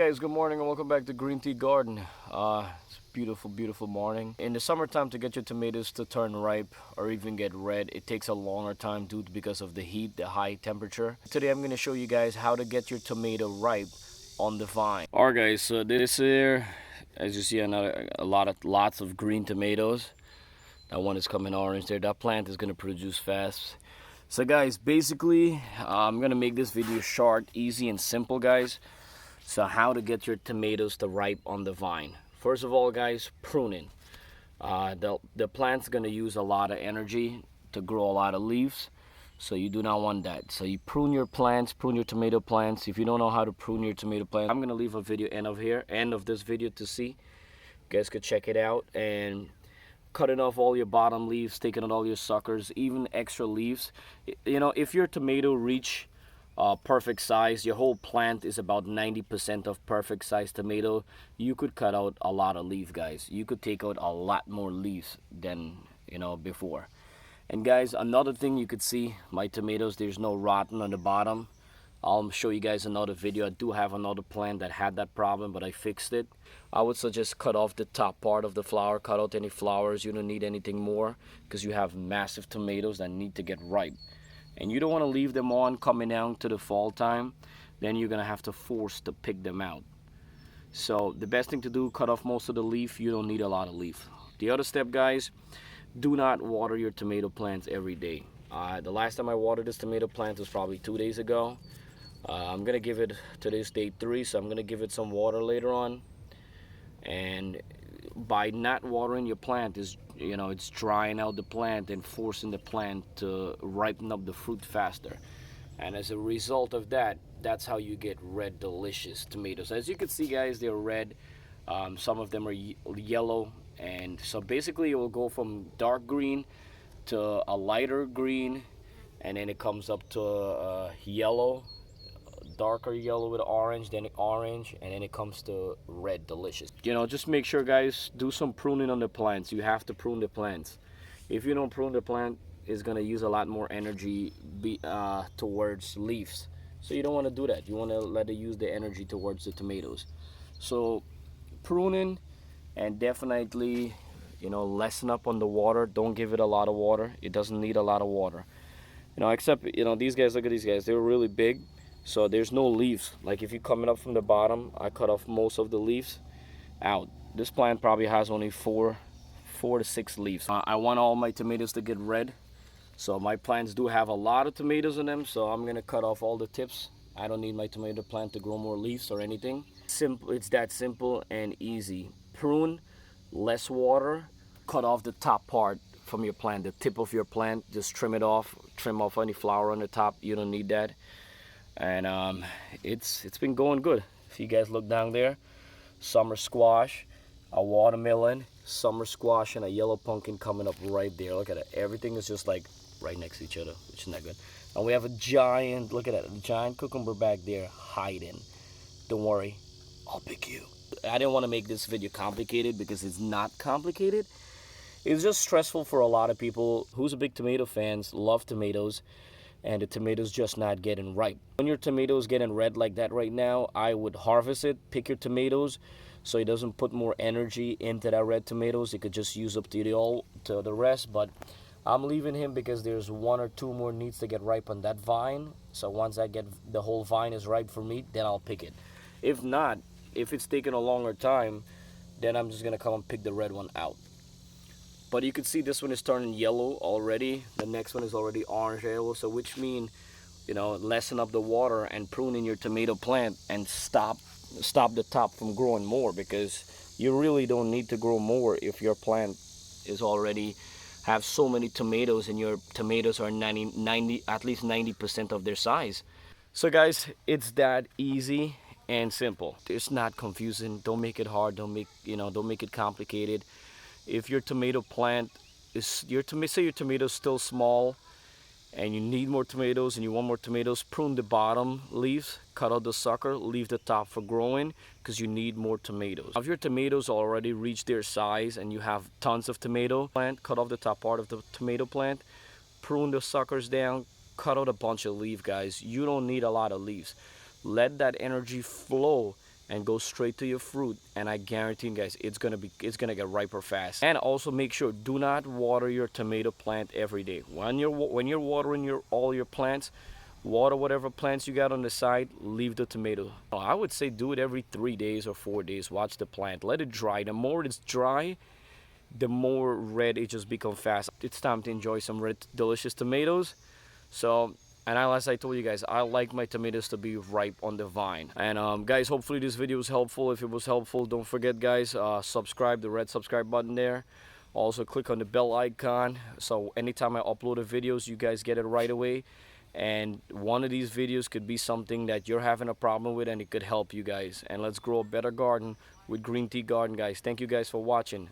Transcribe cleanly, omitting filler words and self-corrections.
Guys, good morning and welcome back to Green Tea Garden. It's a beautiful morning. In the summertime, to get your tomatoes to turn ripe or even get red, it takes a longer time because of the heat, the high temperature. Today I'm going to show you guys how to get your tomato ripe on the vine. Alright guys, so this here, as you see, lots of green tomatoes. That one is coming orange there. That plant is going to produce fast. So guys, basically, I'm going to make this video short, easy, and simple, guys. So how to get your tomatoes to ripe on the vine. First of all, guys, pruning. The plant's going to use a lot of energy to grow a lot of leaves, so you do not want that. So you prune your plants, prune your tomato plants. If you don't know how to prune your tomato plant, I'm going to leave a video end of this video to see. You guys could check it out, and cutting off all your bottom leaves, taking out all your suckers, even extra leaves. You know, if your tomato reach perfect size, your whole plant is about 90% of perfect size tomato, you could cut out a lot of leaf, guys. You could take out a lot more leaves than before. And guys, another thing you could see, my tomatoes, there's no rotten on the bottom. I'll show you guys another video. I do have another plant that had that problem, but I fixed it. I would suggest cut off the top part of the flower, cut out any flowers. You don't need anything more because you have massive tomatoes that need to get ripe. And you don't want to leave them on coming down to the fall time. Then you're going to have to force to pick them out. So the best thing to do, cut off most of the leaf. You don't need a lot of leaf. The other step, guys, do not water your tomato plants every day. The last time I watered this tomato plant was probably 2 days ago. I'm going to give it, today's day 3, so I'm going to give it some water later on. And by not watering your plant is, it's drying out the plant and forcing the plant to ripen up the fruit faster. And as a result of that, that's how you get red, delicious tomatoes. As you can see, guys, they're red. Some of them are yellow. And so basically it will go from dark green to a lighter green, and then it comes up to yellow, darker yellow with orange, then orange, and then it comes to red, delicious. Just make sure, guys, do some pruning on the plants. You have to prune the plants. If you don't prune the plant, it's going to use a lot more energy towards leaves. So you don't want to do that. You want to let it use the energy towards the tomatoes. So pruning, and definitely lessen up on the water. Don't give it a lot of water. It doesn't need a lot of water, except these guys. Look at these guys, they're really big. So there's no leaves. Like if you're coming up from the bottom, I cut off most of the leaves out. This plant probably has only four to 6 leaves. I want all my tomatoes to get red. So my plants do have a lot of tomatoes in them. So I'm gonna cut off all the tips. I don't need my tomato plant to grow more leaves or anything. Simple. It's that simple and easy. Prune, less water, cut off the top part from your plant, the tip of your plant. Just trim it off. Trim off any flower on the top. You don't need that. And it's been going good. If you guys look down there, summer squash, a watermelon, summer squash, and a yellow pumpkin coming up right there. Look at it. Everything is just like right next to each other, which is not good. And we have a giant, look at that, a giant cucumber back there hiding. Don't worry, I'll pick you. I didn't want to make this video complicated because it's not complicated. It's just stressful for a lot of people who's a big tomato fans, love tomatoes, and the tomatoes just not getting ripe. When your tomatoes getting red like that right now, I would harvest it, pick your tomatoes, so it doesn't put more energy into that red tomatoes. It could just use up to the rest. But I'm leaving him because there's 1 or 2 more needs to get ripe on that vine. So once I get the whole vine is ripe for me, then I'll pick it. If not, if it's taking a longer time, then I'm just gonna come and pick the red one out. But you can see this one is turning yellow already. The next one is already orange yellow. So which means, lessen up the water and pruning your tomato plant and stop the top from growing more, because you really don't need to grow more if your plant is already have so many tomatoes and your tomatoes are at least 90% of their size. So guys, it's that easy and simple. It's not confusing. Don't make it hard. Don't make it complicated. If your tomato plant is say your tomato is still small and you need more tomatoes and you want more tomatoes, prune the bottom leaves, cut out the sucker, leave the top for growing, because you need more tomatoes. If your tomatoes already reach their size and you have tons of tomato plant, cut off the top part of the tomato plant, prune the suckers down, cut out a bunch of leaves, guys. You don't need a lot of leaves. Let that energy flow and go straight to your fruit, and I guarantee you guys it's gonna get riper fast. And also make sure, do not water your tomato plant every day. When you're watering all your plants, water whatever plants you got on the side, leave the tomato. I would say do it every 3 days or 4 days. Watch the plant, let it dry. The more it's dry, the more red it just become fast. It's time to enjoy some red delicious tomatoes. So, and as I told you guys, I like my tomatoes to be ripe on the vine. And guys, hopefully this video was helpful. If it was helpful, don't forget guys, subscribe, the red subscribe button there. Also click on the bell icon, so anytime I upload a videos, you guys get it right away. And one of these videos could be something that you're having a problem with, and it could help you guys. And let's grow a better garden with Green Tea Garden, guys. Thank you guys for watching.